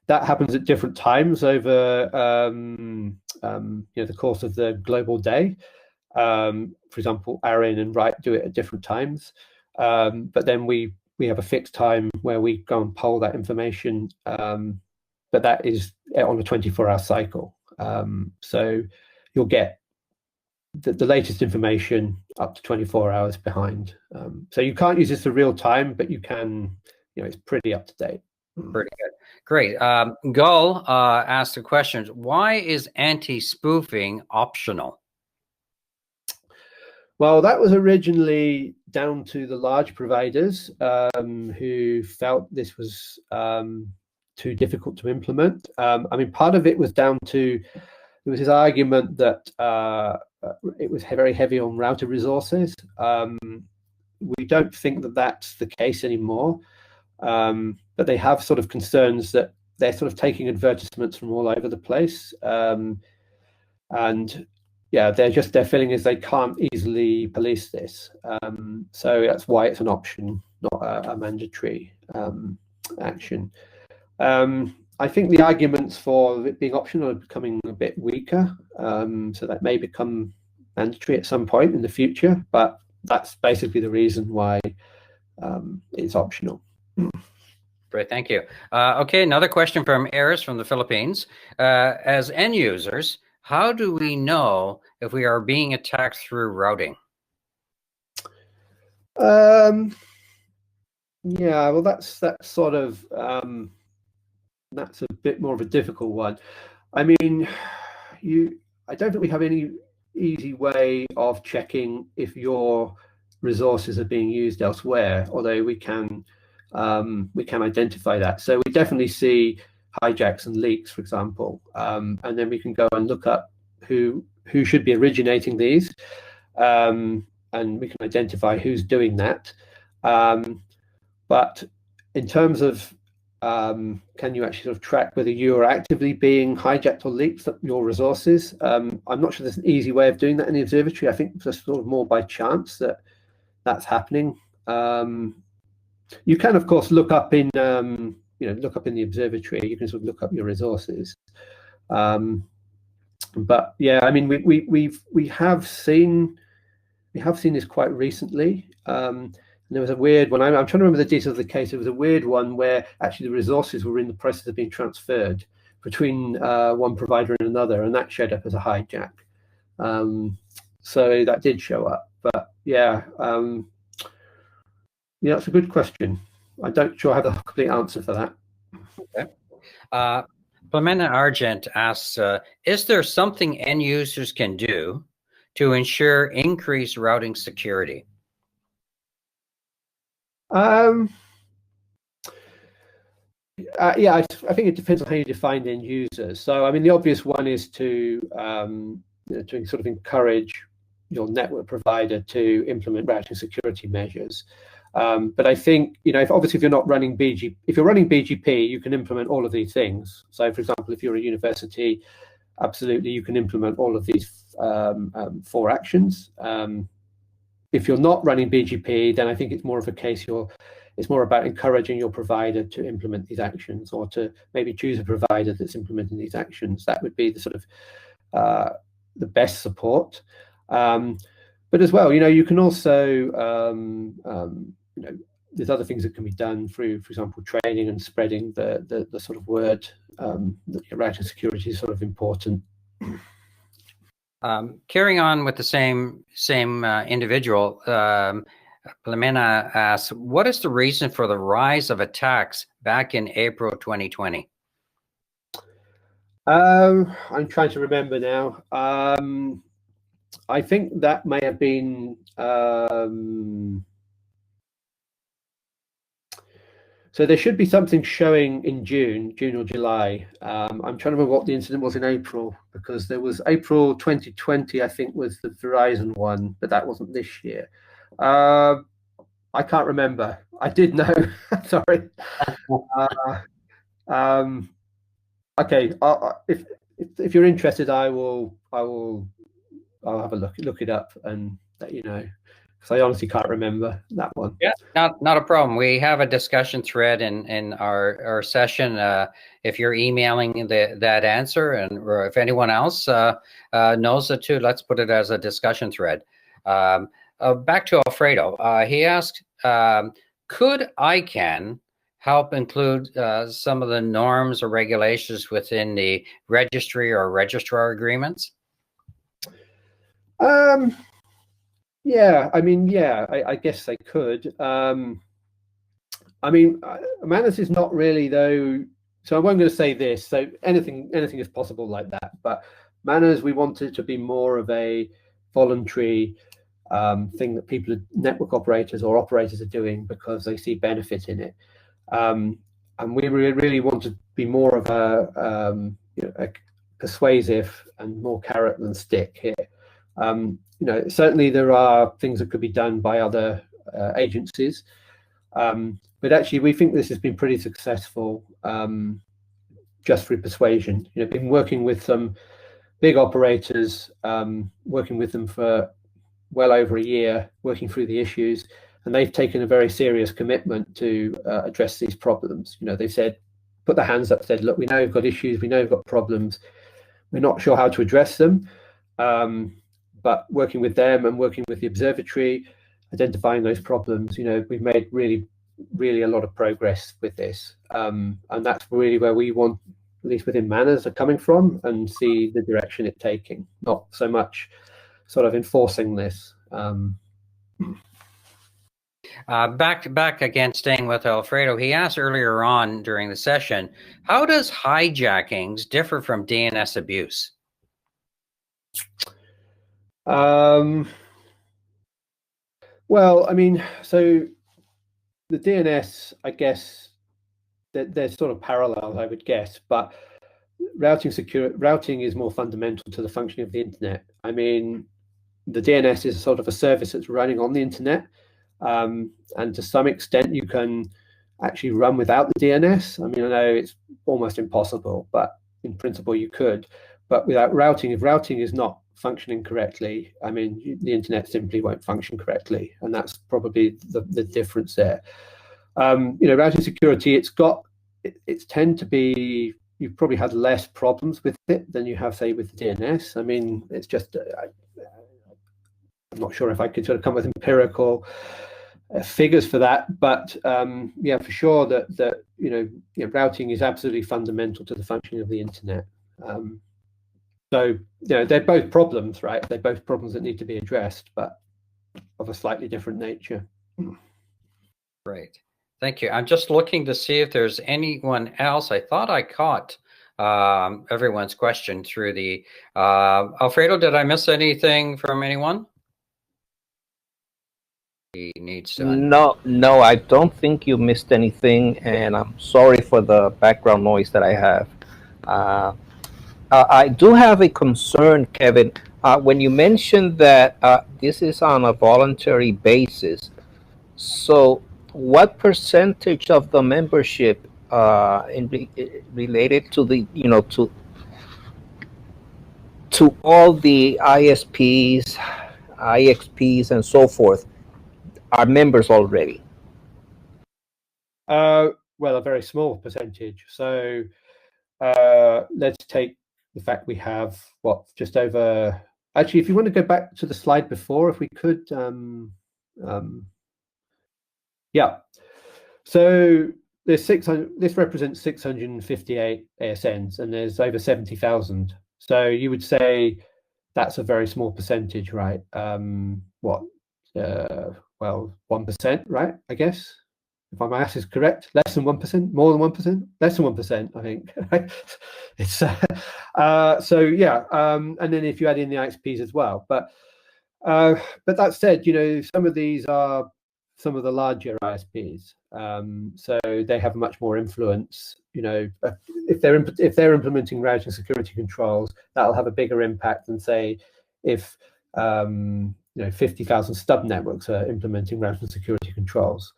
[SPEAKER 1] That happens at different times over the course of the global day. For example, Aaron and Wright do it at different times. But then we have a fixed time where we go and poll that information, but that is on a 24-hour cycle. So you'll get the latest information up to 24 hours behind. So you can't use this for real time, but you can, it's pretty up to date.
[SPEAKER 2] Pretty good. Great. Gull asked the question: why is anti-spoofing optional?
[SPEAKER 1] Well, that was originally down to the large providers who felt this was too difficult to implement. I mean, part of it was down to, there was this argument that it was very heavy on router resources. We don't think that that's the case anymore, but they have sort of concerns that they're sort of taking advertisements from all over the place. And yeah, their feeling is they can't easily police this. So that's why it's an option, not a mandatory action. I think the arguments for it being optional are becoming a bit weaker, so that may become mandatory at some point in the future, but that's basically the reason why it's optional.
[SPEAKER 2] Great, thank you. Okay, another question from Eris from the Philippines. As end users, how do we know if we are being attacked through routing?
[SPEAKER 1] Yeah, well, that's sort of that's a bit more of a difficult one. I mean, I don't think we have any easy way of checking if your resources are being used elsewhere, although we can identify that. So we definitely see hijacks and leaks, for example, and then we can go and look up who should be originating these, and we can identify who's doing that. But in terms of can you actually sort of track whether you are actively being hijacked or leaked your resources? I'm not sure there's an easy way of doing that in the observatory. I think it's sort of more by chance that that's happening. You can, of course, look up in look up in the observatory. You can sort of look up your resources. But yeah, I mean, we have seen this quite recently. And there was a weird one. I'm trying to remember the details of the case. It was a weird one where actually the resources were in the process of being transferred between one provider and another, and that showed up as a hijack. So that did show up. But yeah, yeah, that's a good question. I don't sure I have a complete answer for that.
[SPEAKER 2] Okay. Plamena Argent asks, is there something end users can do to ensure increased routing security?
[SPEAKER 1] yeah, I think it depends on how you define end users. So, I mean, the obvious one is to to sort of encourage your network provider to implement routing security measures. But I think, obviously, if you're not running if you're running BGP, you can implement all of these things. So, for example, if you're a university, absolutely, you can implement all of these 4 actions. If you're not running BGP, then I think it's more of a case it's more about encouraging your provider to implement these actions, or to maybe choose a provider that's implementing these actions. That would be the sort of the best support. But as well, you can also, there's other things that can be done through, for example, training and spreading the sort of word that routing security is sort of important.
[SPEAKER 2] Carrying on with the same individual, Plamena asks, what is the reason for the rise of attacks back in April 2020?
[SPEAKER 1] I'm trying to remember now. I think that may have been so there should be something showing in June or July. I'm trying to remember what the incident was in April, because there was April 2020, I think, was the Verizon one, but that wasn't this year. I can't remember. I did know. Sorry. Okay. If you're interested, I'll have a look it up and let you know, because I honestly can't remember that one.
[SPEAKER 2] Yeah, not a problem. We have a discussion thread in our session. If you're emailing that answer, or if anyone else knows it too, let's put it as a discussion thread. Back to Alfredo. He asked, could ICANN help include some of the norms or regulations within the registry or registrar agreements?
[SPEAKER 1] Yeah, I mean, yeah, I guess they could. I mean, MANRS is not really, though. So I'm going to say this. So anything is possible like that. But MANRS, we want it to be more of a voluntary thing that network operators or operators are doing because they see benefit in it. And we really want to be more of a persuasive and more carrot than stick here. Certainly there are things that could be done by other agencies, but actually we think this has been pretty successful just through persuasion. Been working with some big operators, working with them for well over a year, working through the issues, and they've taken a very serious commitment to address these problems. They've said, put their hands up, said, look, we know we've got issues, we know we've got problems, we're not sure how to address them. But working with them and working with the observatory, identifying those problems, we've made really a lot of progress with this. And that's really where we want, at least within MANRS, are coming from, and see the direction it's taking, not so much sort of enforcing this.
[SPEAKER 2] Back again, staying with Alfredo, he asked earlier on during the session, how does hijackings differ from DNS abuse?
[SPEAKER 1] Well, I mean, so the DNS, I guess, there's sort of parallels, I would guess, but routing is more fundamental to the functioning of the internet. I mean, the DNS is sort of a service that's running on the internet, and to some extent you can actually run without the DNS. I mean, I know it's almost impossible, but in principle you could. But without routing, if routing is not functioning correctly, I mean, the internet simply won't function correctly, and that's probably the difference there. Routing security, it's tend to be, you've probably had less problems with it than you have, say, with the DNS. I mean, it's just, I'm not sure if I could sort of come with empirical figures for that, but yeah, for sure that routing is absolutely fundamental to the functioning of the internet. So they're both problems, right? They're both problems that need to be addressed, but of a slightly different nature.
[SPEAKER 2] Great, thank you. I'm just looking to see if there's anyone else. I thought I caught everyone's question through the Alfredo. Did I miss anything from anyone? he needs to.
[SPEAKER 3] No, I don't think you missed anything, and I'm sorry for the background noise that I have. I do have a concern, Kevin. When you mentioned that this is on a voluntary basis, so what percentage of the membership related to the, to all the ISPs, IXPs, and so forth are members already?
[SPEAKER 1] Well, a very small percentage. So let's take the fact we have just over. Actually, if you want to go back to the slide before, if we could, yeah. So there's 600. This represents 658 ASNs, and there's over 70,000. So you would say that's a very small percentage, right? Well, 1%, right? I guess, if my math is correct, less than 1%, more than 1%, less than 1%, I think. It's so yeah, and then if you add in the IXPs as well, but that said, some of these are some of the larger ISPs, so they have much more influence. If they're implementing routing security controls, that'll have a bigger impact than, say, if 50,000 stub networks are implementing routing security controls.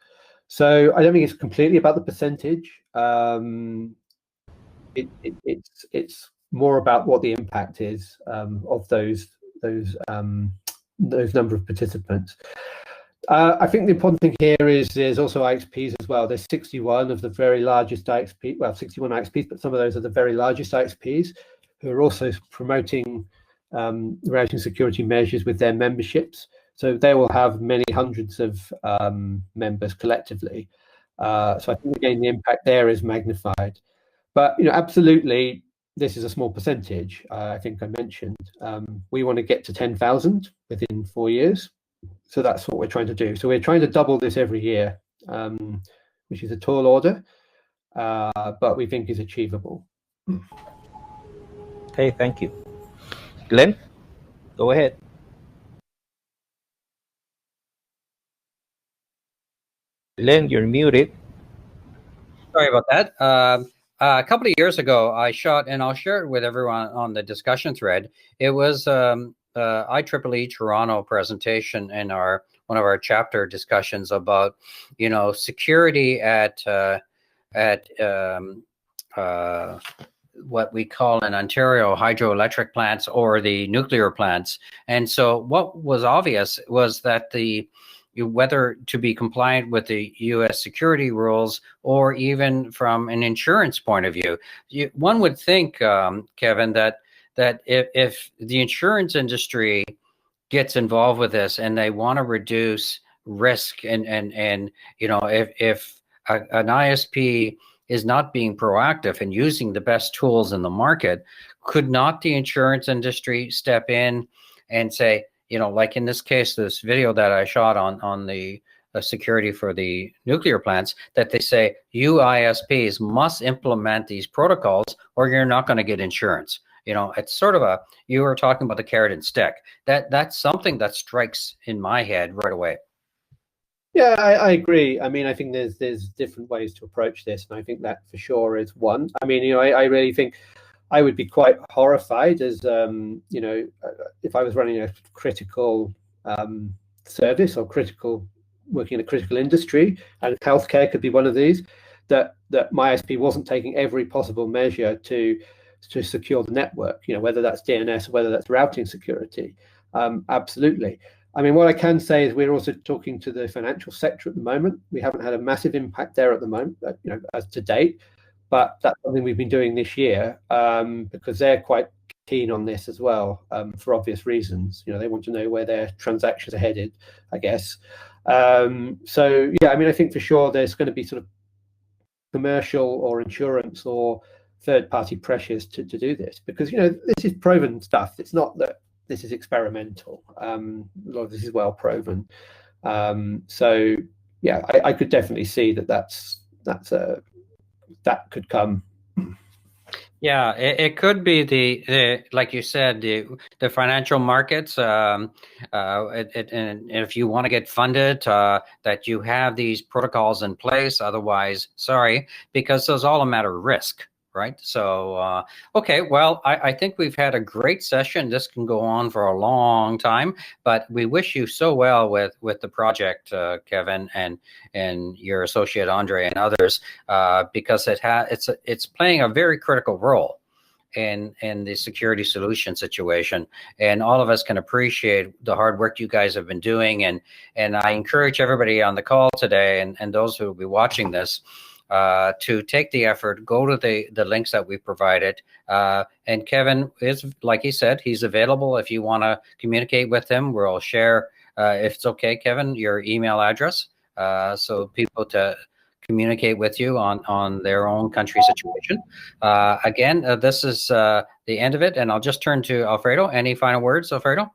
[SPEAKER 1] So I don't think it's completely about the percentage. It's more about what the impact is of those number of participants. I think the important thing here is there's also IXPs as well. There's 61 of the very largest IXPs, well, 61 IXPs, but some of those are the very largest IXPs who are also promoting routing security measures with their memberships. So they will have many hundreds of members collectively. So I think, again, the impact there is magnified. But absolutely, this is a small percentage. I think I mentioned we want to get to 10,000 within 4 years. So that's what we're trying to do. So we're trying to double this every year, which is a tall order, but we think is achievable.
[SPEAKER 3] Okay, thank you. Glenn, go ahead. Glenn, you're muted.
[SPEAKER 2] Sorry about that. A couple of years ago, I shot, and I'll share it with everyone on the discussion thread. It was IEEE Toronto presentation in one of our chapter discussions about security at what we call in Ontario hydroelectric plants or the nuclear plants. And so what was obvious was that whether to be compliant with the U.S. security rules or even from an insurance point of view, one would think, Kevin, that if the insurance industry gets involved with this and they want to reduce risk, and if an ISP is not being proactive and using the best tools in the market, could not the insurance industry step in and say, like in this case, this video that I shot on the security for the nuclear plants, that they say, you ISPs must implement these protocols or you're not going to get insurance. It's sort of you were talking about the carrot and stick. That's something that strikes in my head right away.
[SPEAKER 1] Yeah, I agree. I mean, I think there's different ways to approach this, and I think that for sure is one. I mean, I really think I would be quite horrified as if I was running a critical service or working in a critical industry, and healthcare could be one of these, that my ISP wasn't taking every possible measure to secure the network. Whether that's DNS or whether that's routing security. Absolutely. I mean, what I can say is we're also talking to the financial sector at the moment. We haven't had a massive impact there at the moment, as to date, but that's something we've been doing this year because they're quite keen on this as well, for obvious reasons. They want to know where their transactions are headed, I guess. So yeah, I mean, I think for sure there's going to be sort of commercial or insurance or third-party pressures to do this because this is proven stuff. It's not that this is experimental. A lot of this is well proven. So yeah, I could definitely see that could come.
[SPEAKER 2] Yeah, it could be the like you said, the financial markets. And if you want to get funded, that you have these protocols in place. Otherwise, sorry, because there's all a matter of risk, right? So, okay, well, I think we've had a great session. This can go on for a long time, but we wish you so well with the project, Kevin, and your associate Andre and others, because it's playing a very critical role in the security solution situation, and all of us can appreciate the hard work you guys have been doing. And I encourage everybody on the call today and those who will be watching this to take the effort, go to the links that we provided. And Kevin is, like he said, he's available if you want to communicate with him. We'll share, if it's okay, Kevin, your email address, so people to communicate with you on their own country situation. Again, this is the end of it, and I'll just turn to Alfredo. Any final words, Alfredo?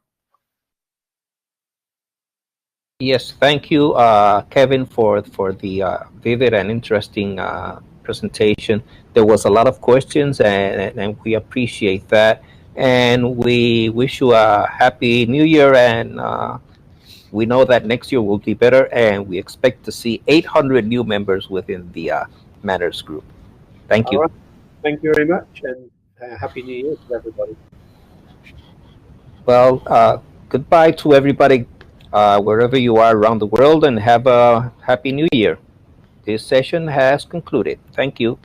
[SPEAKER 3] Yes, thank you, Kevin, for the vivid and interesting presentation. There was a lot of questions, and we appreciate that. And we wish you a happy New Year, and we know that next year will be better, and we expect to see 800 new members within the MANRS group. Thank you.
[SPEAKER 1] All right. Thank you very much, and Happy New Year to everybody.
[SPEAKER 3] Well, goodbye to everybody wherever you are around the world, and have a happy New Year. This session has concluded. Thank you.